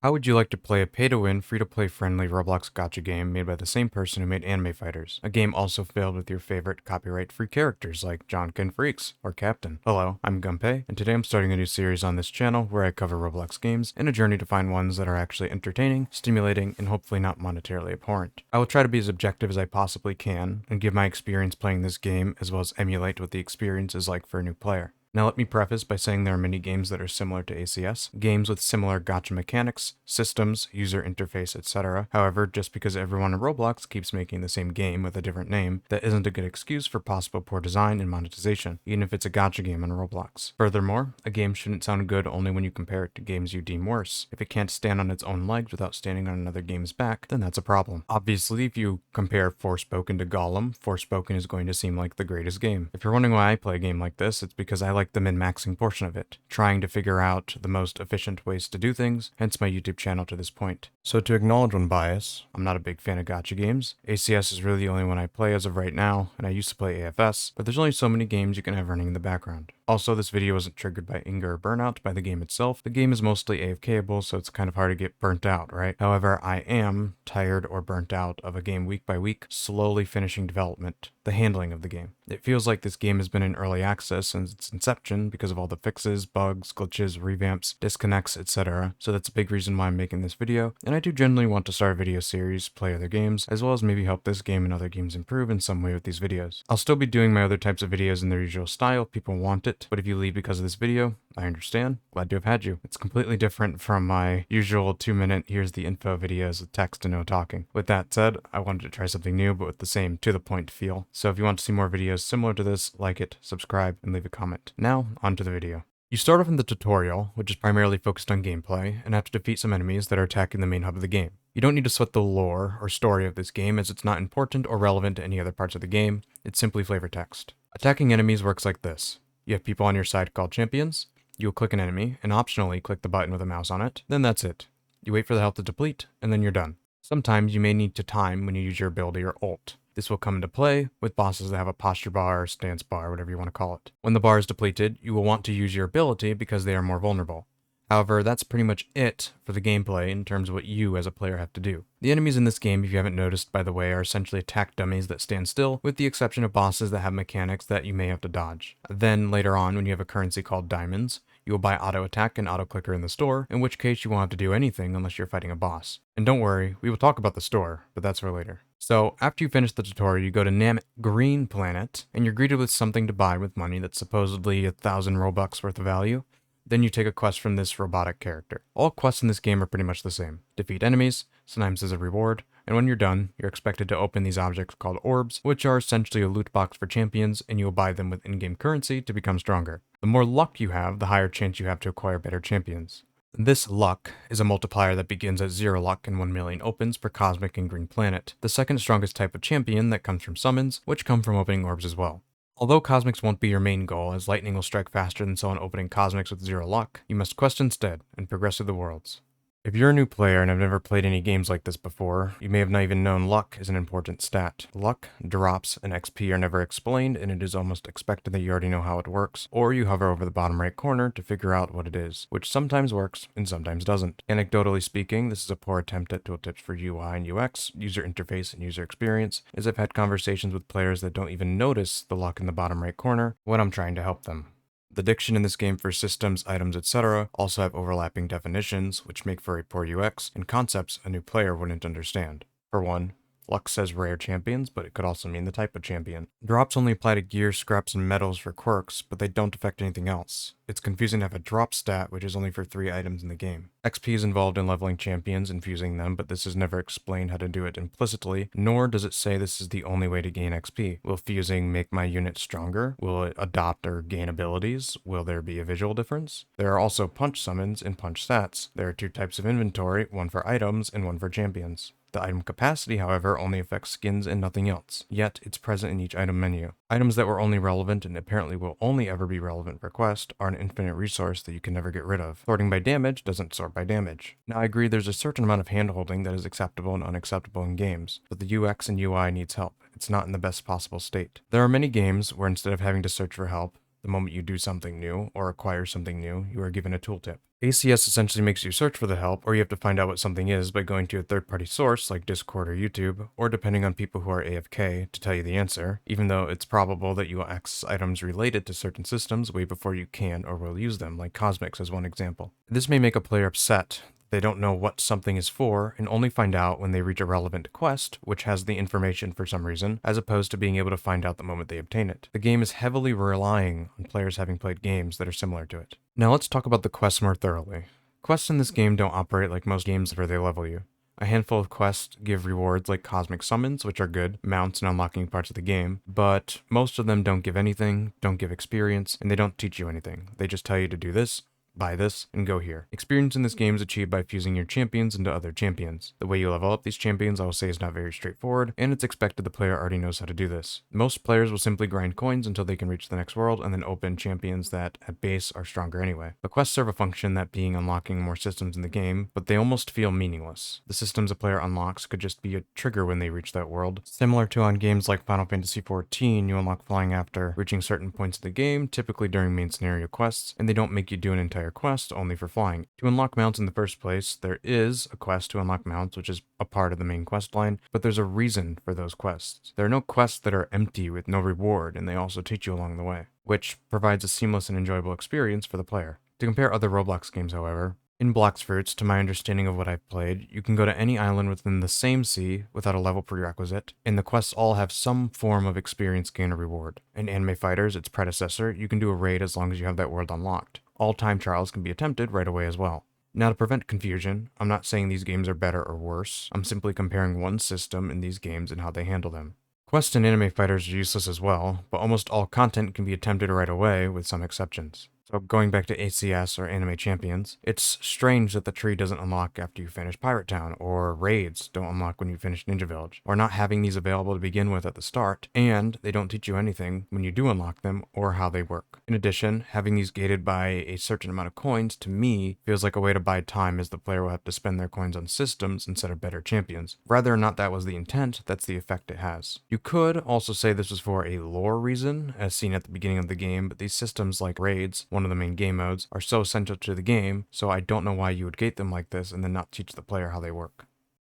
How would you like to play a pay-to-win, free-to-play friendly Roblox gacha game made by the same person who made Anime Fighters? A game also filled with your favorite copyright-free characters like Jonkin Freaks or Captain. Hello, I'm Gunpei, and today I'm starting a new series on this channel where I cover Roblox games in a journey to find ones that are actually entertaining, stimulating, and hopefully not monetarily abhorrent. I will try to be as objective as I possibly can and give my experience playing this game as well as emulate what the experience is like for a new player. Now let me preface by saying there are many games that are similar to ACS, games with similar gacha mechanics, systems, user interface, etc. However, just because everyone in Roblox keeps making the same game with a different name, that isn't a good excuse for possible poor design and monetization, even if it's a gacha game on Roblox. Furthermore, a game shouldn't sound good only when you compare it to games you deem worse. If it can't stand on its own legs without standing on another game's back, then that's a problem. Obviously, if you compare Forspoken to Gollum, Forspoken is going to seem like the greatest game. If you're wondering why I play a game like this, it's because I like the min-maxing portion of it, trying to figure out the most efficient ways to do things, hence my YouTube channel to this point. So to acknowledge one bias, I'm not a big fan of gacha games. ACS is really the only one I play as of right now, and I used to play AFS, but there's only so many games you can have running in the background. Also, this video wasn't triggered by anger or burnout by the game itself. The game is mostly AFK-able, so it's kind of hard to get burnt out, right? However, I am tired or burnt out of a game week by week, slowly finishing development, the handling of the game. It feels like this game has been in early access since its inception because of all the fixes, bugs, glitches, revamps, disconnects, etc. So that's a big reason why I'm making this video, and I do generally want to start a video series, play other games, as well as maybe help this game and other games improve in some way with these videos. I'll still be doing my other types of videos in their usual style if people want it, but if you leave because of this video, I understand. Glad to have had you. It's completely different from my usual 2-minute here's the info videos with text and no talking. With that said, I wanted to try something new but with the same to the point feel. So if you want to see more videos similar to this, like it, subscribe, and leave a comment. Now, on to the video. You start off in the tutorial, which is primarily focused on gameplay, and have to defeat some enemies that are attacking the main hub of the game. You don't need to sweat the lore or story of this game as it's not important or relevant to any other parts of the game, it's simply flavor text. Attacking enemies works like this. You have people on your side called champions, you will click an enemy, and optionally click the button with a mouse on it, then that's it. You wait for the health to deplete, and then you're done. Sometimes you may need to time when you use your ability or ult. This will come into play with bosses that have a posture bar or stance bar, whatever you want to call it. When the bar is depleted, you will want to use your ability because they are more vulnerable. However, that's pretty much it for the gameplay in terms of what you as a player have to do. The enemies in this game, if you haven't noticed by the way, are essentially attack dummies that stand still, with the exception of bosses that have mechanics that you may have to dodge. Then later on, when you have a currency called diamonds, you will buy auto attack and auto clicker in the store, in which case you won't have to do anything unless you're fighting a boss. And don't worry, we will talk about the store, but that's for later. So after you finish the tutorial, you go to Nam Green Planet, and you're greeted with something to buy with money that's supposedly 1,000 Robux worth of value. Then you take a quest from this robotic character. All quests in this game are pretty much the same. Defeat enemies, sometimes as a reward, and when you're done, you're expected to open these objects called orbs, which are essentially a loot box for champions, and you will buy them with in-game currency to become stronger. The more luck you have, the higher chance you have to acquire better champions. This luck is a multiplier that begins at 0 luck and 1 million opens per cosmic and green planet, the second strongest type of champion that comes from summons, which come from opening orbs as well. Although cosmics won't be your main goal, as lightning will strike faster than someone opening cosmics with 0 luck, you must quest instead and progress through the worlds. If you're a new player and have never played any games like this before, you may have not even known luck is an important stat. Luck, drops, and XP are never explained, and it is almost expected that you already know how it works, or you hover over the bottom right corner to figure out what it is, which sometimes works and sometimes doesn't. Anecdotally speaking, this is a poor attempt at tooltips for UI and UX, user interface and user experience, as I've had conversations with players that don't even notice the luck in the bottom right corner when I'm trying to help them. The diction in this game for systems, items, etc. also have overlapping definitions, which make for a poor UX, and concepts a new player wouldn't understand. For one, luck says rare champions, but it could also mean the type of champion. Drops only apply to gear, scraps, and metals for quirks, but they don't affect anything else. It's confusing to have a drop stat, which is only for 3 items in the game. XP is involved in leveling champions and fusing them, but this is never explained how to do it implicitly, nor does it say this is the only way to gain XP. Will fusing make my unit stronger? Will it adopt or gain abilities? Will there be a visual difference? There are also punch summons and punch stats. There are 2 types of inventory, one for items and one for champions. The item capacity, however, only affects skins and nothing else, yet it's present in each item menu. Items that were only relevant and apparently will only ever be relevant for quest are an infinite resource that you can never get rid of. Sorting by damage doesn't sort by damage. Now I agree there's a certain amount of handholding that is acceptable and unacceptable in games, but the UX and UI needs help. It's not in the best possible state. There are many games where instead of having to search for help, The moment you do something new or acquire something new, you are given a tooltip. ACS essentially makes you search for the help, or you have to find out what something is by going to a third-party source like Discord or YouTube, or depending on people who are AFK to tell you the answer, even though it's probable that you will access items related to certain systems way before you can or will use them, like cosmics as one example. This may make a player upset. They don't know what something is for and only find out when they reach a relevant quest, which has the information for some reason, as opposed to being able to find out the moment they obtain it. The game is heavily relying on players having played games that are similar to it. Now let's talk about the quests more thoroughly. Quests in this game don't operate like most games where they level you. A handful of quests give rewards like cosmic summons, which are good, mounts and unlocking parts of the game, but most of them don't give anything, don't give experience, and they don't teach you anything. They just tell you to do this, buy this, and go here. Experience in this game is achieved by fusing your champions into other champions. The way you level up these champions, I will say, is not very straightforward, and it's expected the player already knows how to do this. Most players will simply grind coins until they can reach the next world, and then open champions that, at base, are stronger anyway. The quests serve a function, that being unlocking more systems in the game, but they almost feel meaningless. The systems a player unlocks could just be a trigger when they reach that world. Similar to on games like Final Fantasy XIV, you unlock flying after reaching certain points of the game, typically during main scenario quests, and they don't make you do an entire quest only for flying. To unlock mounts in the first place, there is a quest to unlock mounts, which is a part of the main quest line, but there's a reason for those quests. There are no quests that are empty with no reward, and they also teach you along the way, which provides a seamless and enjoyable experience for the player. To compare other Roblox games, however, in Bloxfruits, to my understanding of what I've played, you can go to any island within the same sea without a level prerequisite, and the quests all have some form of experience gain or reward. In Anime Fighters, its predecessor, you can do a raid as long as you have that world unlocked. All time trials can be attempted right away as well. Now, to prevent confusion, I'm not saying these games are better or worse, I'm simply comparing one system in these games and how they handle them. Quests in Anime Fighters are useless as well, but almost all content can be attempted right away with some exceptions. So going back to ACS or Anime Champions, it's strange that the tree doesn't unlock after you finish Pirate Town, or raids don't unlock when you finish Ninja Village, or not having these available to begin with at the start, and they don't teach you anything when you do unlock them or how they work. In addition, having these gated by a certain amount of coins, to me, feels like a way to buy time, as the player will have to spend their coins on systems instead of better champions. Whether or not that was the intent, that's the effect it has. You could also say this was for a lore reason, as seen at the beginning of the game, but these systems like raids, one of the main game modes, are so essential to the game, so I don't know why you would gate them like this and then not teach the player how they work.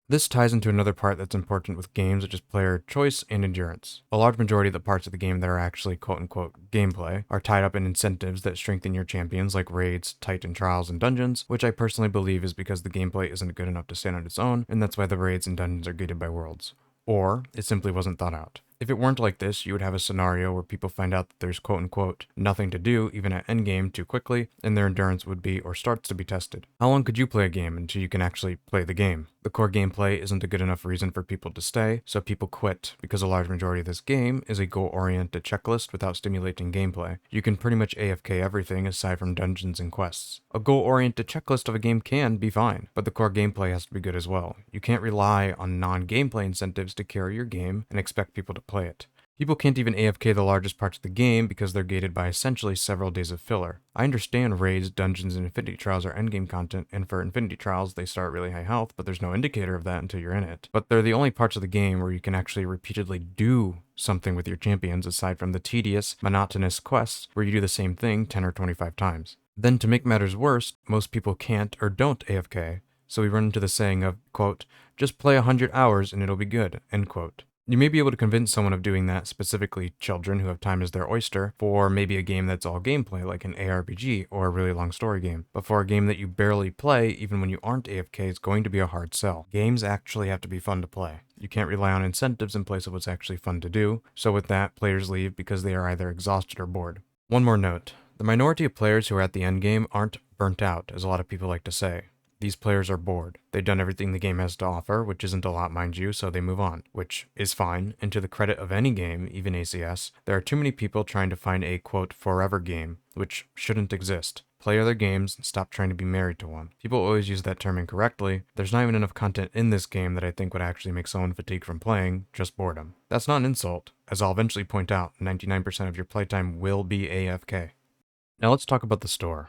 This ties into another part that's important with games, which is player choice and endurance. A large majority of the parts of the game that are actually quote-unquote gameplay are tied up in incentives that strengthen your champions, like raids, Titan trials, and dungeons, which I personally believe is because the gameplay isn't good enough to stand on its own, and that's why the raids and dungeons are gated by worlds. Or it simply wasn't thought out. If it weren't like this, you would have a scenario where people find out that there's quote-unquote nothing to do even at endgame too quickly, and their endurance would be or starts to be tested. How long could you play a game until you can actually play the game? The core gameplay isn't a good enough reason for people to stay, so people quit because a large majority of this game is a goal-oriented checklist without stimulating gameplay. You can pretty much AFK everything aside from dungeons and quests. A goal-oriented checklist of a game can be fine, but the core gameplay has to be good as well. You can't rely on non-gameplay incentives to carry your game and expect people to play it. People can't even AFK the largest parts of the game because they're gated by essentially several days of filler. I understand raids, dungeons, and Infinity Trials are endgame content, and for Infinity Trials they start really high health, but there's no indicator of that until you're in it. But they're the only parts of the game where you can actually repeatedly do something with your champions aside from the tedious, monotonous quests where you do the same thing 10 or 25 times. Then to make matters worse, most people can't or don't AFK, so we run into the saying of, quote, just play 100 hours and it'll be good, end quote. You may be able to convince someone of doing that, specifically children who have time as their oyster, for maybe a game that's all gameplay like an ARPG or a really long story game. But for a game that you barely play, even when you aren't AFK, it's going to be a hard sell. Games actually have to be fun to play. You can't rely on incentives in place of what's actually fun to do, so with that, players leave because they are either exhausted or bored. One more note. The minority of players who are at the endgame aren't burnt out, as a lot of people like to say. These players are bored. They've done everything the game has to offer, which isn't a lot, mind you, so they move on, which is fine, and to the credit of any game, even ACS, there are too many people trying to find a, quote, forever game, which shouldn't exist. Play other games and stop trying to be married to one. People always use that term incorrectly. There's not even enough content in this game that I think would actually make someone fatigue from playing, just boredom. That's not an insult. As I'll eventually point out, 99% of your playtime will be AFK. Now let's talk about the store.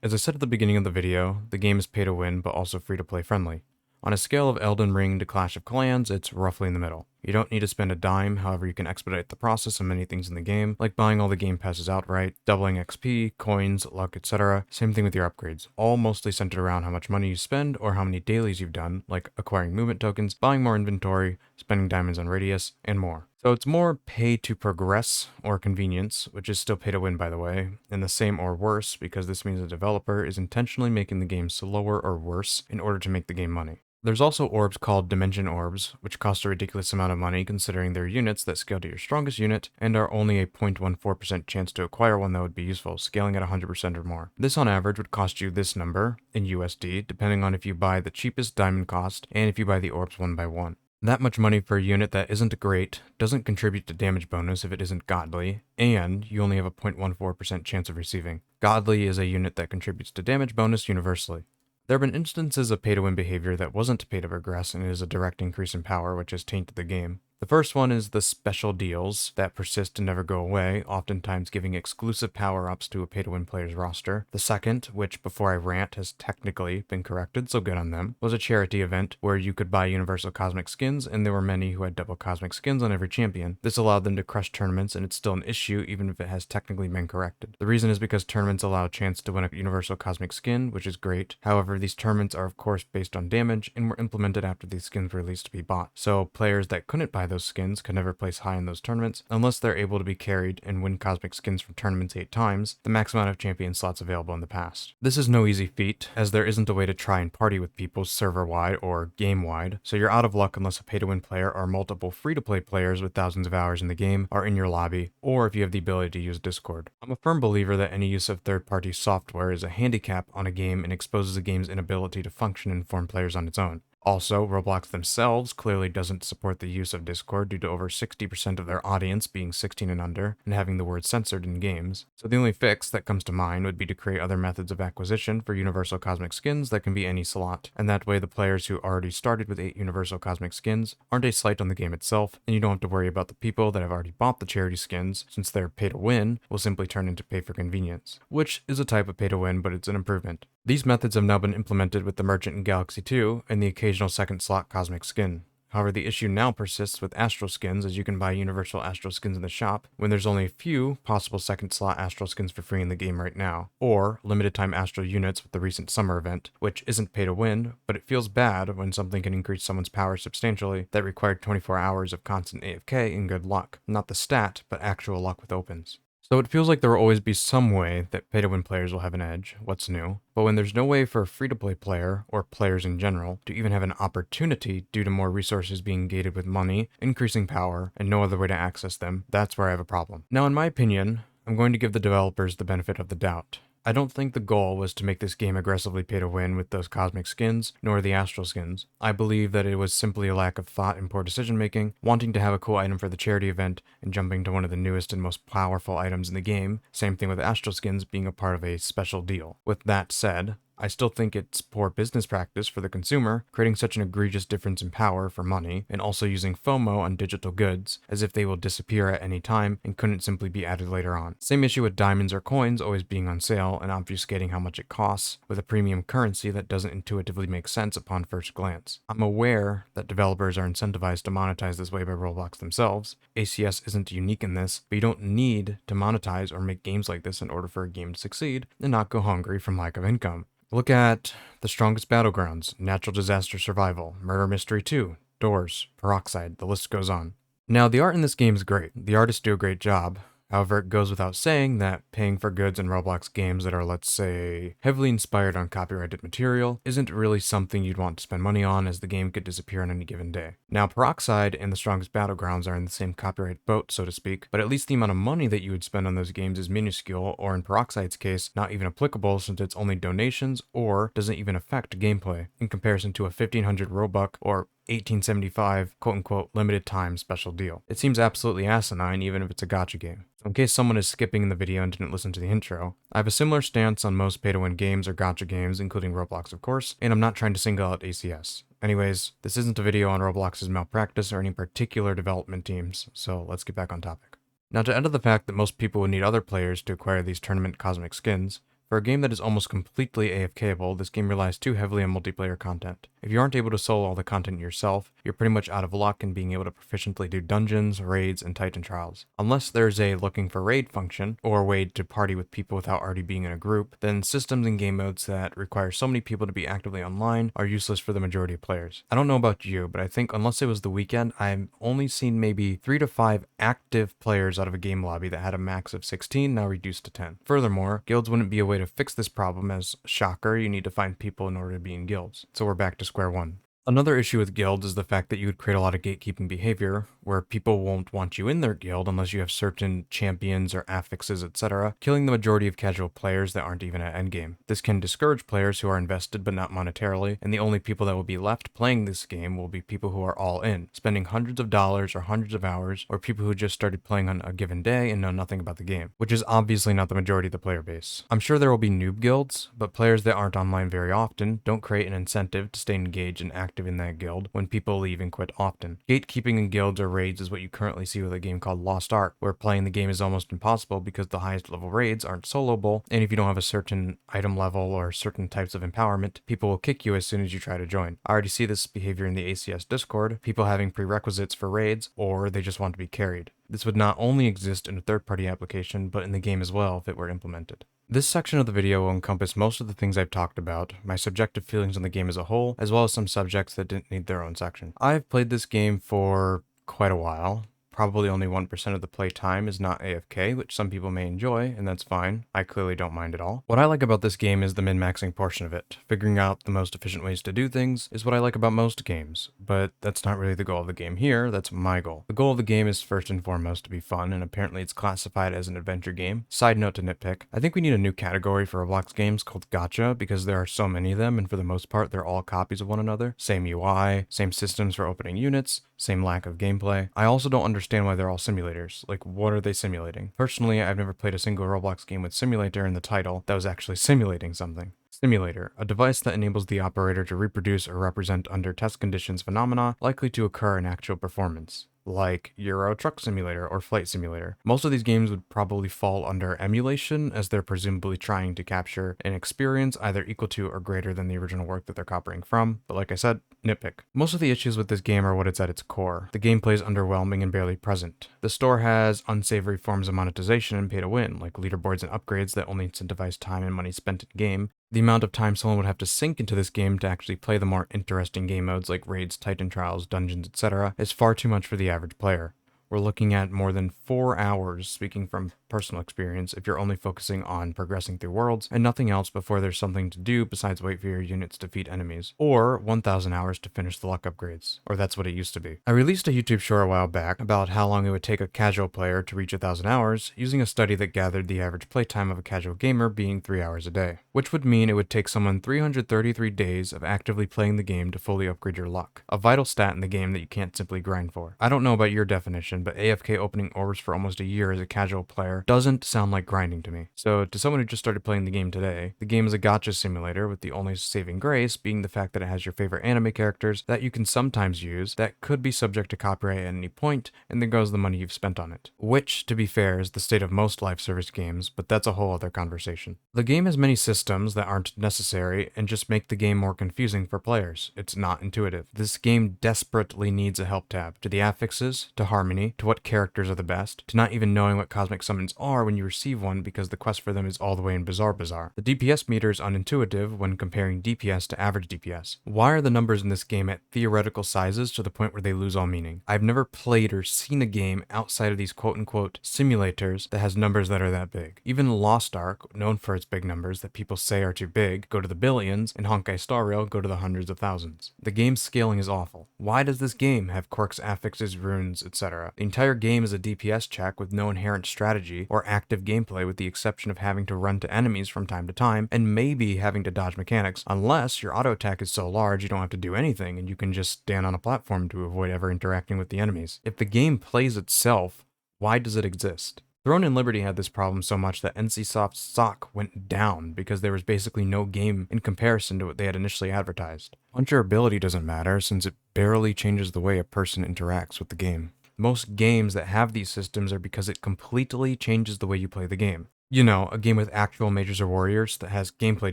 As I said at the beginning of the video, the game is pay to win but also free to play friendly. On a scale of Elden Ring to Clash of Clans, it's roughly in the middle. You don't need to spend a dime, however you can expedite the process of many things in the game, like buying all the game passes outright, doubling XP, coins, luck, etc. Same thing with your upgrades, all mostly centered around how much money you spend or how many dailies you've done, like acquiring movement tokens, buying more inventory, spending diamonds on radius, and more. So it's more pay to progress or convenience, which is still pay to win by the way, and the same or worse because this means the developer is intentionally making the game slower or worse in order to make the game money. There's also orbs called dimension orbs, which cost a ridiculous amount of money considering they're units that scale to your strongest unit and are only a 0.14% chance to acquire one that would be useful, scaling at 100% or more. This on average would cost you this number in USD, depending on if you buy the cheapest diamond cost and if you buy the orbs one by one. That much money for a unit that isn't great, doesn't contribute to damage bonus if it isn't godly, and you only have a 0.14% chance of receiving. Godly is a unit that contributes to damage bonus universally. There have been instances of pay-to-win behavior that wasn't pay to progress and is a direct increase in power, which has tainted the game. The first one is the special deals that persist and never go away, oftentimes giving exclusive power-ups to a pay-to-win player's roster. The second, which before I rant has technically been corrected, so good on them, was a charity event where you could buy universal cosmic skins, and there were many who had double cosmic skins on every champion. This allowed them to crush tournaments, and it's still an issue even if it has technically been corrected. The reason is because tournaments allow a chance to win a universal cosmic skin, which is great. However, these tournaments are of course based on damage, and were implemented after these skins were released to be bought. So players that couldn't buy those skins could never place high in those tournaments unless they're able to be carried and win cosmic skins from tournaments 8 times, the max amount of champion slots available in the past. This is no easy feat, as there isn't a way to try and party with people server-wide or game-wide, so you're out of luck unless a pay-to-win player or multiple free-to-play players with thousands of hours in the game are in your lobby, or if you have the ability to use Discord. I'm a firm believer that any use of third-party software is a handicap on a game and exposes a game's inability to function and inform players on its own. Also, Roblox themselves clearly doesn't support the use of Discord due to over 60% of their audience being 16 and under and having the word censored in games. So the only fix that comes to mind would be to create other methods of acquisition for universal cosmic skins that can be any slot, and that way the players who already started with 8 universal cosmic skins aren't a slight on the game itself, and you don't have to worry about the people that have already bought the charity skins, since their pay to win will simply turn into pay for convenience, which is a type of pay to win, but it's an improvement. These methods have now been implemented with the Merchant in Galaxy 2 and the occasional second slot cosmic skin. However, the issue now persists with astral skins, as you can buy universal astral skins in the shop when there's only a few possible second slot astral skins for free in the game right now, or limited time astral units with the recent summer event, which isn't pay to win, but it feels bad when something can increase someone's power substantially that required 24 hours of constant AFK and good luck. Not the stat, but actual luck with opens. So it feels like there will always be some way that pay-to-win players will have an edge, what's new, but when there's no way for a free-to-play player, or players in general, to even have an opportunity due to more resources being gated with money, increasing power, and no other way to access them, that's where I have a problem. Now in my opinion, I'm going to give the developers the benefit of the doubt. I don't think the goal was to make this game aggressively pay to win with those cosmic skins, nor the astral skins. I believe that it was simply a lack of thought and poor decision making, wanting to have a cool item for the charity event, and jumping to one of the newest and most powerful items in the game, same thing with astral skins being a part of a special deal. With that said, I still think it's poor business practice for the consumer, creating such an egregious difference in power for money, and also using FOMO on digital goods, as if they will disappear at any time and couldn't simply be added later on. Same issue with diamonds or coins always being on sale and obfuscating how much it costs, with a premium currency that doesn't intuitively make sense upon first glance. I'm aware that developers are incentivized to monetize this way by Roblox themselves. ACS isn't unique in this, but you don't need to monetize or make games like this in order for a game to succeed and not go hungry from lack of income. Look at The Strongest Battlegrounds, Natural Disaster Survival, Murder Mystery 2, Doors, Peroxide, the list goes on. Now, the art in this game is great. The artists do a great job. However, it goes without saying that paying for goods in Roblox games that are, let's say, heavily inspired on copyrighted material isn't really something you'd want to spend money on, as the game could disappear on any given day. Now, Peroxide and The Strongest Battlegrounds are in the same copyright boat, so to speak, but at least the amount of money that you would spend on those games is minuscule, or in Peroxide's case, not even applicable since it's only donations or doesn't even affect gameplay, in comparison to a 1500 Robux or 1875 quote-unquote limited time special deal. It seems absolutely asinine even if it's a gacha game. So in case someone is skipping in the video and didn't listen to the intro, I have a similar stance on most pay-to-win games or gacha games, including Roblox of course, and I'm not trying to single out ACS. Anyways, this isn't a video on Roblox's malpractice or any particular development teams, so let's get back on topic. Now, to add to the fact that most people would need other players to acquire these tournament cosmic skins, For a game that is almost completely AFKable, this game relies too heavily on multiplayer content. If you aren't able to solo all the content yourself, you're pretty much out of luck in being able to proficiently do dungeons, raids, and Titan trials. Unless there's a looking for raid function, or a way to party with people without already being in a group, then systems and game modes that require so many people to be actively online are useless for the majority of players. I don't know about you, but I think unless it was the weekend, I've only seen maybe 3 to 5 active players out of a game lobby that had a max of 16, now reduced to 10. Furthermore, guilds wouldn't be a way to fix this problem, as, shocker, you need to find people in order to be in guilds. So we're back to square one. Another issue with guilds is the fact that you would create a lot of gatekeeping behavior, where people won't want you in their guild unless you have certain champions or affixes, etc., killing the majority of casual players that aren't even at endgame. This can discourage players who are invested but not monetarily, and the only people that will be left playing this game will be people who are all in, spending hundreds of dollars or hundreds of hours, or people who just started playing on a given day and know nothing about the game, which is obviously not the majority of the player base. I'm sure there will be noob guilds, but players that aren't online very often don't create an incentive to stay engaged and active in that guild when people leave and quit often. Gatekeeping in guilds or raids is what you currently see with a game called Lost Ark, where playing the game is almost impossible because the highest level raids aren't soloable, and if you don't have a certain item level or certain types of empowerment, people will kick you as soon as you try to join. I already see this behavior in the ACS Discord, people having prerequisites for raids, or they just want to be carried. This would not only exist in a third-party application, but in the game as well if it were implemented. This section of the video will encompass most of the things I've talked about, my subjective feelings on the game as a whole, as well as some subjects that didn't need their own section. I've played this game for quite a while. Probably only 1% of the play time is not AFK, which some people may enjoy, and that's fine. I clearly don't mind at all. What I like about this game is the min-maxing portion of it. Figuring out the most efficient ways to do things is what I like about most games, but that's not really the goal of the game here, that's my goal. The goal of the game is first and foremost to be fun, and apparently it's classified as an adventure game. Side note to nitpick, I think we need a new category for Roblox games called gacha, because there are so many of them, and for the most part they're all copies of one another. Same UI, same systems for opening units, same lack of gameplay. I also don't understand why they're all simulators. Like, what are they simulating? Personally, I've never played a single Roblox game with simulator in the title that was actually simulating something. Simulator, a device that enables the operator to reproduce or represent under test conditions phenomena likely to occur in actual performance, like Euro Truck Simulator or Flight Simulator. Most of these games would probably fall under emulation, as they're presumably trying to capture an experience either equal to or greater than the original work that they're copying from, but like I said, nitpick. Most of the issues with this game are what it's at its core. The gameplay is underwhelming and barely present. The store has unsavory forms of monetization and pay to win, like leaderboards and upgrades that only incentivize time and money spent in game. The amount of time someone would have to sink into this game to actually play the more interesting game modes like raids, Titan trials, dungeons, etc. is far too much for the average player. We're looking at more than 4 hours, speaking from personal experience, if you're only focusing on progressing through worlds and nothing else before there's something to do besides wait for your units to defeat enemies, or 1,000 hours to finish the luck upgrades, or that's what it used to be. I released a YouTube short a while back about how long it would take a casual player to reach 1,000 hours, using a study that gathered the average playtime of a casual gamer being 3 hours a day, which would mean it would take someone 333 days of actively playing the game to fully upgrade your luck, a vital stat in the game that you can't simply grind for. I don't know about your definition, but AFK opening orbs for almost a year as a casual player doesn't sound like grinding to me. So to someone who just started playing the game today, the game is a gacha simulator, with the only saving grace being the fact that it has your favorite anime characters that you can sometimes use that could be subject to copyright at any point, and there goes the money you've spent on it. Which, to be fair, is the state of most live service games, but that's a whole other conversation. The game has many systems that aren't necessary and just make the game more confusing for players. It's not intuitive. This game desperately needs a help tab, to the affixes, to harmony, to what characters are the best, to not even knowing what cosmic summons are when you receive one because the quest for them is all the way in Bizarre Bazaar. The DPS meter is unintuitive when comparing DPS to average DPS. Why are the numbers in this game at theoretical sizes to the point where they lose all meaning? I've never played or seen a game outside of these quote-unquote simulators that has numbers that are that big. Even Lost Ark, known for its big numbers that people say are too big, go to the billions, and Honkai Star Rail go to the hundreds of thousands. The game's scaling is awful. Why does this game have quirks, affixes, runes, etc.? The entire game is a DPS check with no inherent strategy or active gameplay, with the exception of having to run to enemies from time to time and maybe having to dodge mechanics, unless your auto attack is so large you don't have to do anything and you can just stand on a platform to avoid ever interacting with the enemies. If the game plays itself, why does it exist? Throne and Liberty had this problem so much that NCSoft's stock went down because there was basically no game in comparison to what they had initially advertised. Puncherability doesn't matter since it barely changes the way a person interacts with the game. Most games that have these systems are because it completely changes the way you play the game. You know, a game with actual mages or warriors that has gameplay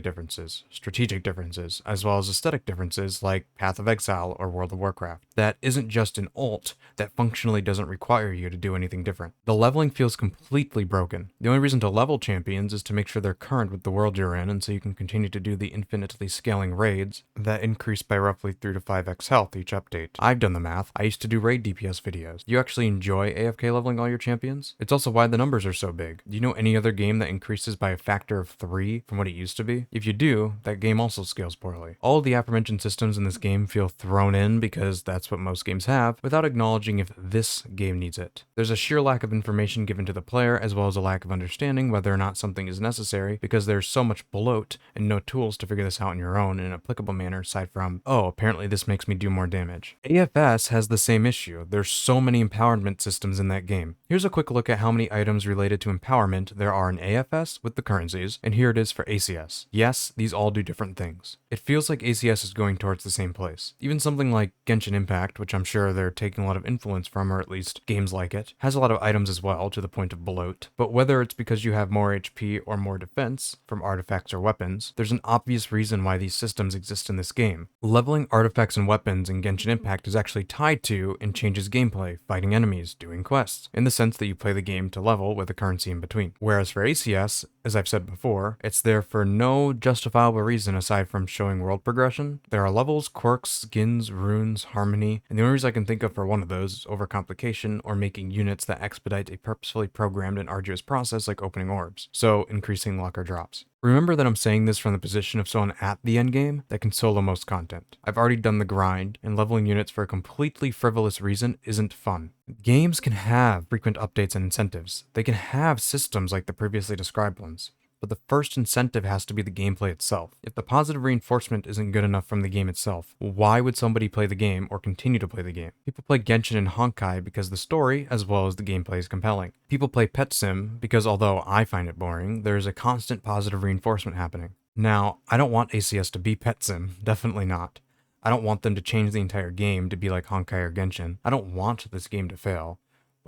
differences, strategic differences, as well as aesthetic differences like Path of Exile or World of Warcraft. That isn't just an alt that functionally doesn't require you to do anything different. The leveling feels completely broken. The only reason to level champions is to make sure they're current with the world you're in, and so you can continue to do the infinitely scaling raids that increase by roughly 3 to 5x health each update. I've done the math. I used to do raid DPS videos. Do you actually enjoy AFK leveling all your champions? It's also why the numbers are so big. Do you know any other game that increases by a factor of 3 from what it used to be? If you do, that game also scales poorly. All of the aforementioned systems in this game feel thrown in because that's what most games have, without acknowledging if this game needs it. There's a sheer lack of information given to the player, as well as a lack of understanding whether or not something is necessary, because there's so much bloat and no tools to figure this out on your own in an applicable manner aside from, oh, apparently this makes me do more damage. AFS has the same issue. There's so many empowerment systems in that game. Here's a quick look at how many items related to empowerment there are in AFS with the currencies, and here it is for ACS. Yes, these all do different things. It feels like ACS is going towards the same place. Even something like Genshin Impact, which I'm sure they're taking a lot of influence from, or at least games like it, has a lot of items as well, to the point of bloat. But whether it's because you have more HP or more defense from artifacts or weapons, there's an obvious reason why these systems exist in this game. Leveling artifacts and weapons in Genshin Impact is actually tied to and changes gameplay, fighting enemies, doing quests, in the sense that you play the game to level with a currency in between. Whereas for ACS, as I've said before, it's there for no justifiable reason aside from showing world progression. There are levels, quirks, skins, runes, harmony, and the only reason I can think of for one of those is overcomplication or making units that expedite a purposefully programmed and arduous process like opening orbs, so increasing luck or drops. Remember that I'm saying this from the position of someone at the endgame that can solo most content. I've already done the grind, and leveling units for a completely frivolous reason isn't fun. Games can have frequent updates and incentives. They can have systems like the previously described ones. But the first incentive has to be the gameplay itself. If the positive reinforcement isn't good enough from the game itself, why would somebody play the game or continue to play the game? People play Genshin and Honkai because the story, as well as the gameplay, is compelling. People play Pet Sim because although I find it boring, there is a constant positive reinforcement happening. Now, I don't want ACS to be Pet Sim, definitely not. I don't want them to change the entire game to be like Honkai or Genshin. I don't want this game to fail.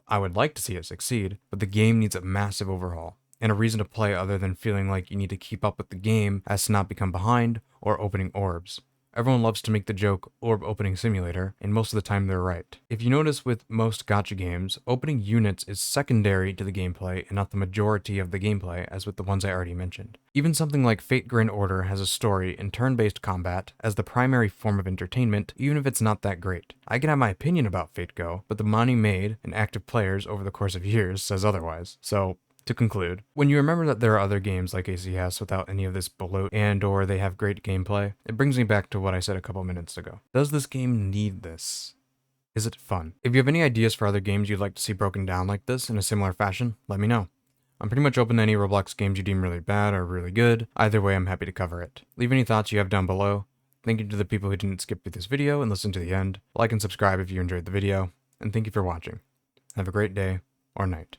I would like to see it succeed, but the game needs a massive overhaul, and a reason to play other than feeling like you need to keep up with the game as to not become behind or opening orbs. Everyone loves to make the joke orb opening simulator, and most of the time they're right. If you notice with most gacha games, opening units is secondary to the gameplay and not the majority of the gameplay as with the ones I already mentioned. Even something like Fate Grand Order has a story and turn-based combat as the primary form of entertainment, even if it's not that great. I can have my opinion about Fate Go, but the money made and active players over the course of years says otherwise. So, to conclude, when you remember that there are other games like ACS without any of this bloat and or they have great gameplay, it brings me back to what I said a couple minutes ago. Does this game need this? Is it fun? If you have any ideas for other games you'd like to see broken down like this in a similar fashion, let me know. I'm pretty much open to any Roblox games you deem really bad or really good. Either way, I'm happy to cover it. Leave any thoughts you have down below. Thank you to the people who didn't skip through this video and listen to the end. Like and subscribe if you enjoyed the video, and thank you for watching. Have a great day or night.